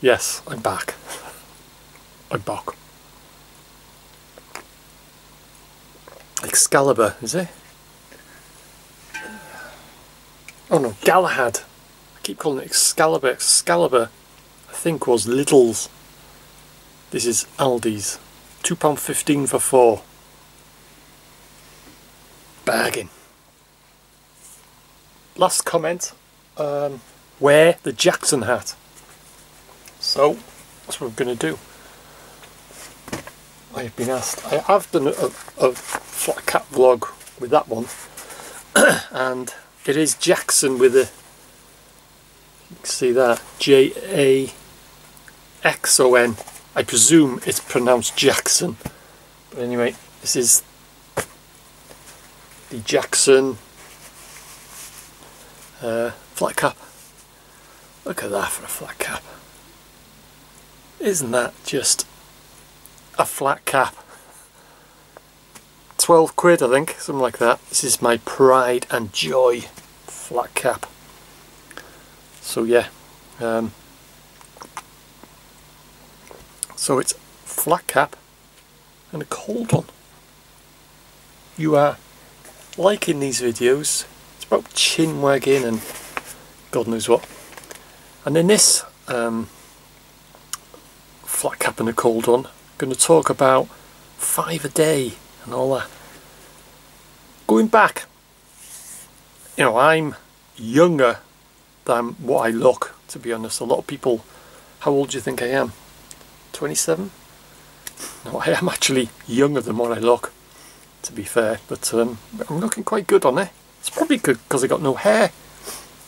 Yes, I'm back. I'm back. Excalibur, is it? Oh no, Galahad. I keep calling it Excalibur. Excalibur, I think, was Lidl's. This is Aldi's. £2.15 for 4. Bargain. Last comment. Wear the Jackson hat. So, that's what I'm going to do. I have been asked. I have done a flat cap vlog with that one. And it is Jackson with a, you can see that, Jaxon. I presume it's pronounced Jackson. But anyway, this is the Jackson flat cap. Look at that for a flat cap. Isn't that just a flat cap? 12 quid, I think, something like that. This is my pride and joy flat cap. So yeah, so it's flat cap and a cold one. You are liking these videos. It's about chin wagging and God knows what. And in this flat cap and a cold one, I'm going to talk about 5 a day and all that. Going back, you know, I'm younger than what I look, to be honest. A lot of people, how old do you think I am? 27? No, I am actually younger than what I look, to be fair, but I'm looking quite good on it. It's probably good because I got no hair.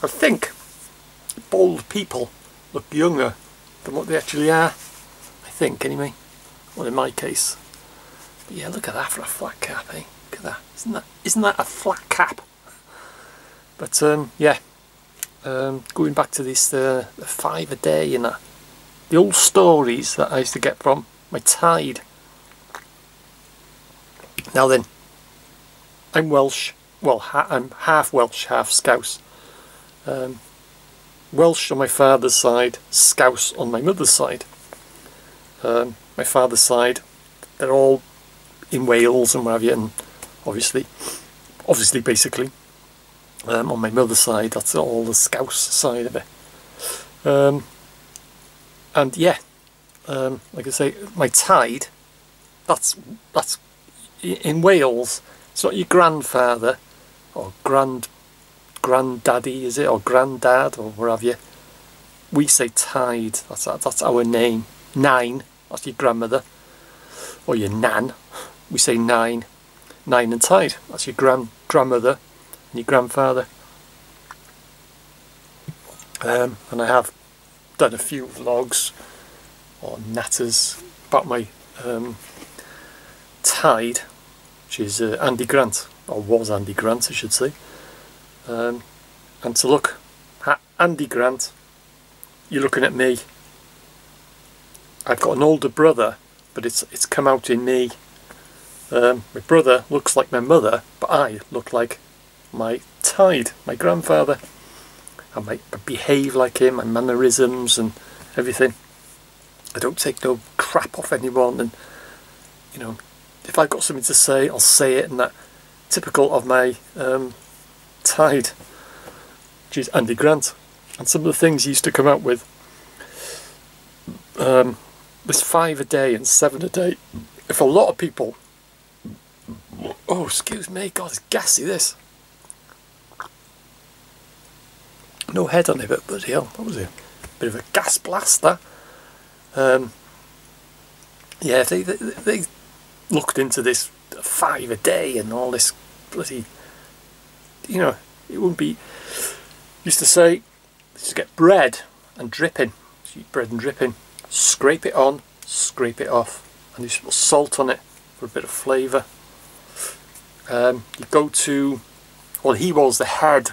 I think bald people look younger than what they actually are. I think, anyway. Well, in my case. But yeah, look at that for a flat cap, eh? Look at that. Isn't that a flat cap? But yeah, going back to this the 5 a day and that, the old stories that I used to get from my taid. Now then, I'm Welsh. Well, I'm half Welsh, half Scouse. Welsh on my father's side, Scouse on my mother's side. My father's side, they're all in Wales and where have you, and obviously basically, on my mother's side, that's all the Scouse side of it. And yeah, like I say, my taid, that's in Wales. It's not your grandfather or granddaddy, is it, or granddad, or where have you. We say taid. That's our name. Nine. That's your grandmother or your nan. We say nine and taid. That's your grandmother and your grandfather. And I have done a few vlogs or natters about my taid, which is Andy Grant, or was Andy Grant I should say. And to look at Andy Grant, you're looking at me. I've got an older brother, but it's come out in me. My brother looks like my mother, but I look like my taid, my grandfather. I might behave like him, my mannerisms and everything. I don't take no crap off anyone, and you know, if I've got something to say, I'll say it, and that typical of my taid, which is Andy Grant. And some of the things he used to come out with, was 5 a day and 7 a day. If a lot of people, oh excuse me, God, it's gassy this. No head on it, but bloody hell, that was a bit of a gas blast, that. Yeah, if they looked into this 5 a day and all this bloody, you know, it wouldn't be, used to say, just get bread and dripping, just eat bread and dripping, scrape it on, scrape it off, and you just put salt on it for a bit of flavour. You go to, well, he was the head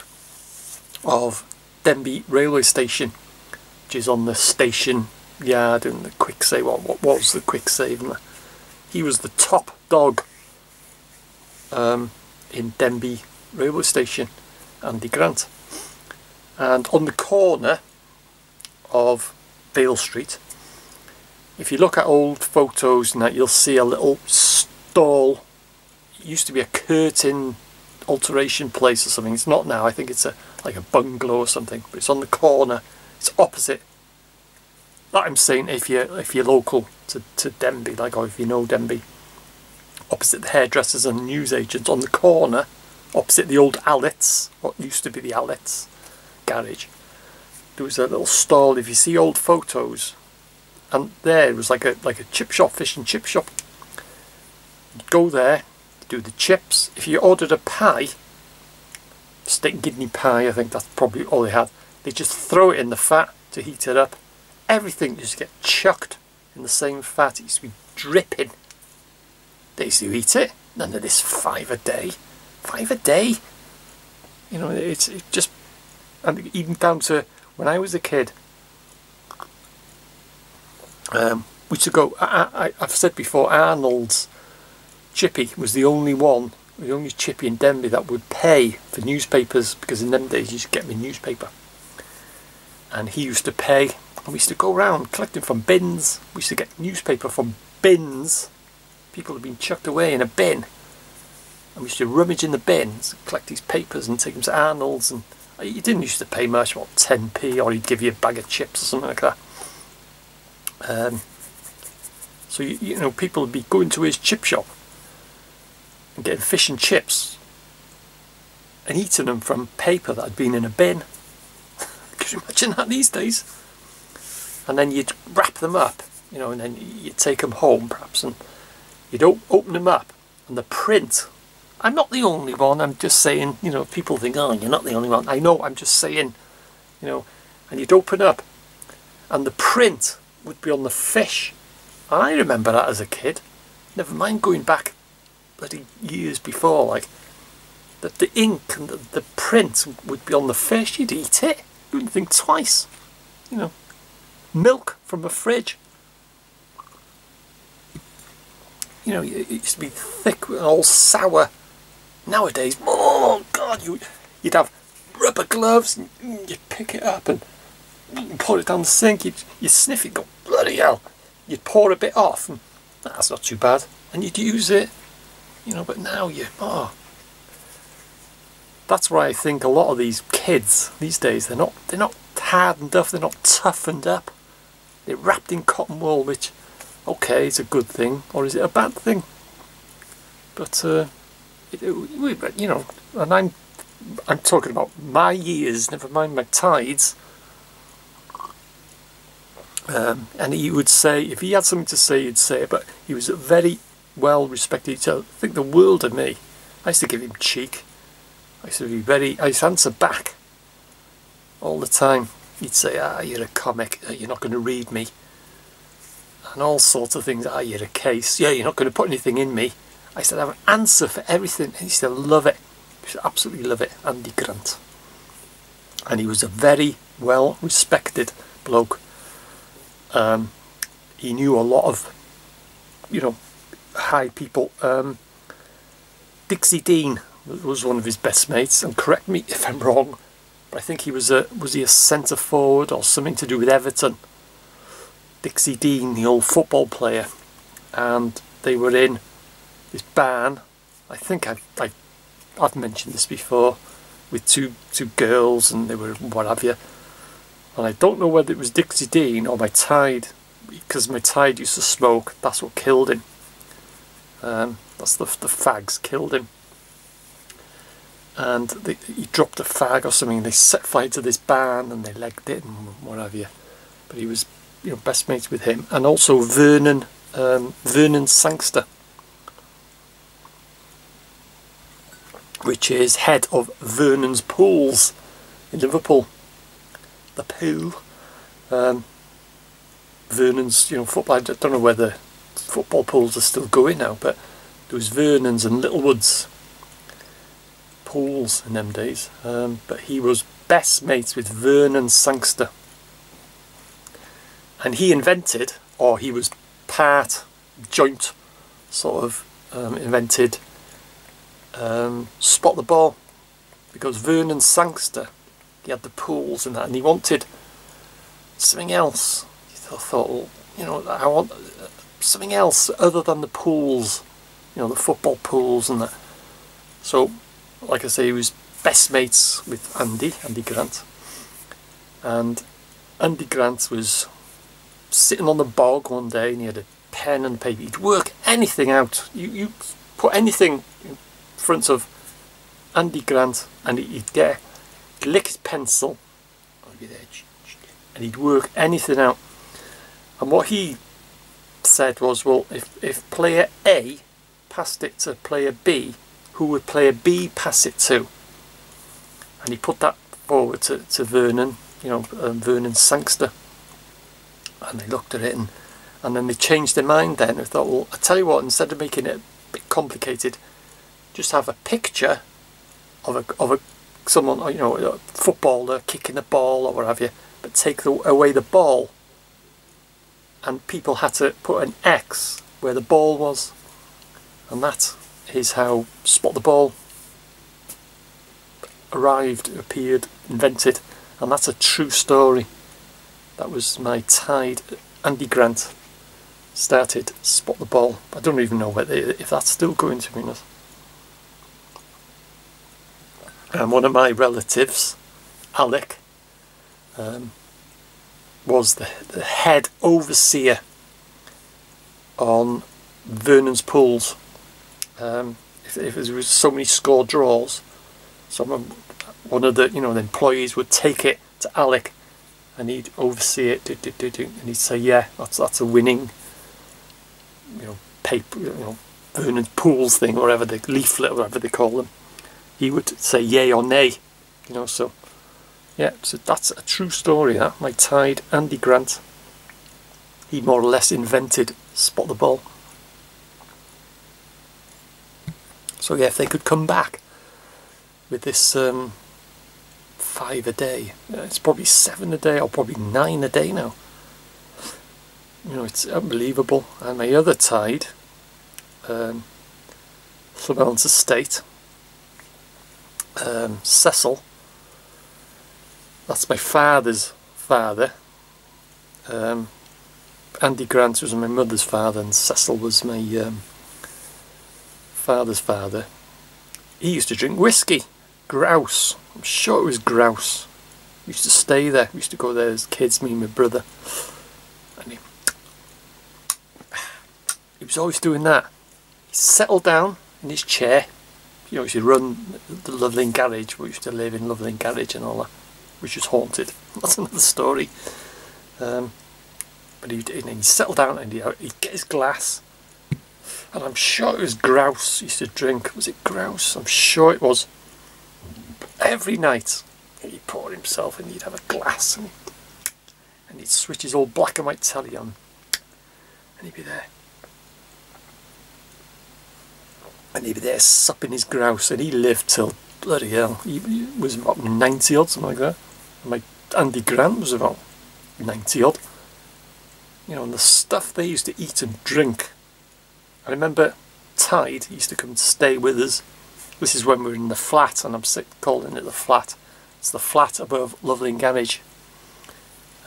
of Denby railway station, which is on the station yard and the quick save. What was the quick save? He was the top dog in Denby railway station, Andy Grant. And on the corner of Vale Street. If you look at old photos and that, you'll see a little stall. It used to be a curtain alteration place or something. It's not now. I think it's like a bungalow or something. But it's on the corner. It's opposite. That I'm saying if you're local to Denby, like, or if you know Denby, opposite the hairdressers and newsagents, on the corner, opposite the old Alex, what used to be the Alex garage, there was a little stall. If you see old photos, and there was like a chip shop, fish and chip shop. You'd go there, do the chips. If you ordered a pie, steak and kidney pie, I think that's probably all they had, they just throw it in the fat to heat it up. Everything just get chucked in the same fat. It used to be dripping. They used to eat it. None of this 5 a day. 5 a day? You know, it's just... And even down to when I was a kid, we used to go... I've said before, Arnold's chippy was the only one, the only chippy in Denby that would pay for newspapers, because in them days you used to get me a newspaper. And he used to pay... And we used to go around collecting from bins. We used to get newspaper from bins. People had been chucked away in a bin. And we used to rummage in the bins, collect these papers and take them to Arnold's. And you didn't used to pay much, what, 10p, or he'd give you a bag of chips or something like that. So, you know, people would be going to his chip shop and getting fish and chips and eating them from paper that had been in a bin. Could you imagine that these days? And then you'd wrap them up, you know, and then you'd take them home perhaps, and you'd open them up, and the print, I'm not the only one, I'm just saying, you know, people think, oh, you're not the only one. I know, I'm just saying, you know, and you'd open up and the print would be on the fish. I remember that as a kid, never mind going back bloody years before, like, that the ink and the print would be on the fish. You'd eat it, you wouldn't think twice, you know. Milk from a fridge, you know, it used to be thick and all sour. Nowadays, oh god, you'd have rubber gloves and you'd pick it up and pour it down the sink, you'd sniff it, go bloody hell, you'd pour a bit off and that's not too bad, and you'd use it, you know. But now that's why I think a lot of these kids these days, they're not hardened up, they're not toughened up. They're wrapped in cotton wool, which, okay, it's a good thing, or is it a bad thing? But you know, and I'm talking about my years, never mind my tides. And he would say, if he had something to say, he'd say it. But he was a very well respected. I think the world of me. I used to give him cheek. I used to answer back all the time. He'd say, you're a comic, you're not going to read me. And all sorts of things, you're a case, yeah, you're not going to put anything in me. I used to have an answer for everything, and he used to love it. He used to absolutely love it, Andy Grant. And he was a very well respected bloke. He knew a lot of, you know, high people. Dixie Dean was one of his best mates, and correct me if I'm wrong, but I think he was he a centre forward or something to do with Everton? Dixie Dean, the old football player, and they were in this band. I think I've mentioned this before, with two girls, and they were what have you. And I don't know whether it was Dixie Dean or my taid, because my taid used to smoke. That's what killed him. That's the fags killed him. And he dropped a fag or something, and they set fire to this barn and they legged it and what have you. But he was, you know, best mates with him, and also Vernon Sangster, which is head of Vernon's Pools in Liverpool. The pool, Vernon's, you know, football. I don't know whether football pools are still going now, but there was Vernon's and Littlewoods pools in them days. But he was best mates with Vernon Sangster, and he invented, or he was part joint sort of invented Spot the Ball, because Vernon Sangster, he had the pools and that, and he wanted something else. I thought, well, you know, I want something else other than the pools, you know, the football pools and that. So, like I say, he was best mates with Andy Grant. And Andy Grant was sitting on the bog one day, and he had a pen and paper. He'd work anything out. You put anything in front of Andy Grant, and he'd lick his pencil, and he'd work anything out. And what he said was, well, if player A passed it to player B, who would player B pass it to? And he put that forward to Vernon, you know, Vernon Sangster. And they looked at it, and then they changed their mind then. They thought, well, I tell you what, instead of making it a bit complicated, just have a picture of someone, you know, a footballer kicking the ball or what have you, but take away the ball, and people had to put an X where the ball was, and that is how Spot the Ball appeared, invented, and that's a true story. That was my taid. Andy Grant started Spot the Ball. I don't even know if that's still going, to be honest. And one of my relatives, Alec, was the head overseer on Vernon's pools. If there was so many score draws, one of the, you know, the employees would take it to Alec, and he'd oversee it, and he'd say, yeah, that's a winning, you know, paper, you know, Vernon's pools thing, or whatever, the leaflet, or whatever they call them. He would say yay or nay, you know. So yeah, so that's a true story, that. My taid, Andy Grant, he more or less invented Spot the Ball. So yeah, if they could come back with this 5 a day, it's probably 7 a day, or probably 9 a day now. You know, it's unbelievable. And my other taid, Llewellyn's estate, Cecil, that's my father's father. Andy Grant was my mother's father, and Cecil was my father's father. He used to drink whiskey, grouse. I'm sure it was grouse. We used to stay there. We used to go there as kids, me and my brother. And he was always doing that. He settled down in his chair. You know, he used to run the Loveling Garage. We used to live in Loveling Garage and all that, which was haunted. That's another story. But he'd settle down, and he'd get his glass. And I'm sure it was grouse he used to drink. Was it grouse? I'm sure it was. Every night he'd pour himself, and he'd have a glass, and he'd switch his old black and white telly on, and he'd be there. And he'd be there supping his grouse, and he lived till, bloody hell, he was about 90 odd, something like that. And my Andy Grant was about 90 odd. You know, and the stuff they used to eat and drink. I remember taid, he used to come and stay with us. This is when we were in the flat, and I'm calling it the flat. It's the flat above Loveling Garage.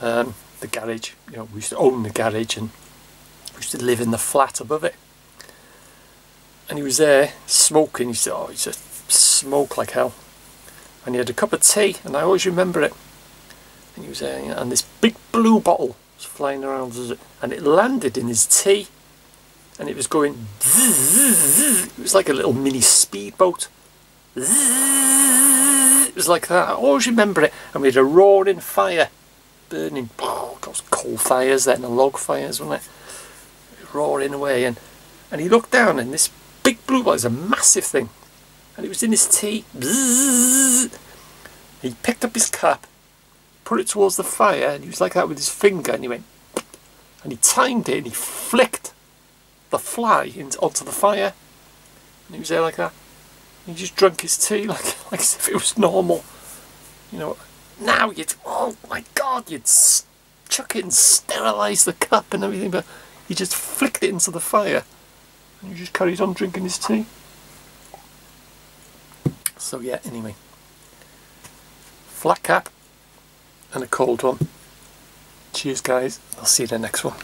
The garage, you know, we used to own the garage, and we used to live in the flat above it. And he was there smoking. He said, oh, he used to smoke like hell. And he had a cup of tea, and I always remember it. And he was there, and this big blue bottle was flying around, and it landed in his tea. And it was going, it was like a little mini speedboat. It was like that. I always remember it. And we had a roaring fire burning. Oh, those coal fires then, and log fires, wasn't it? Roaring away. And he looked down, and this big blue bottle is a massive thing. And it was in his tea. He picked up his cup, put it towards the fire, and he was like that with his finger, and he went, and he timed it, and he flicked the fly onto the fire, and he was there like that. He just drank his tea like as if it was normal. You know, now you'd, oh my god, you'd chuck it and sterilise the cup and everything, but he just flicked it into the fire, and he just carried on drinking his tea. So yeah, anyway, flat cap and a cold one. Cheers. Cheers guys, I'll see you in the next one.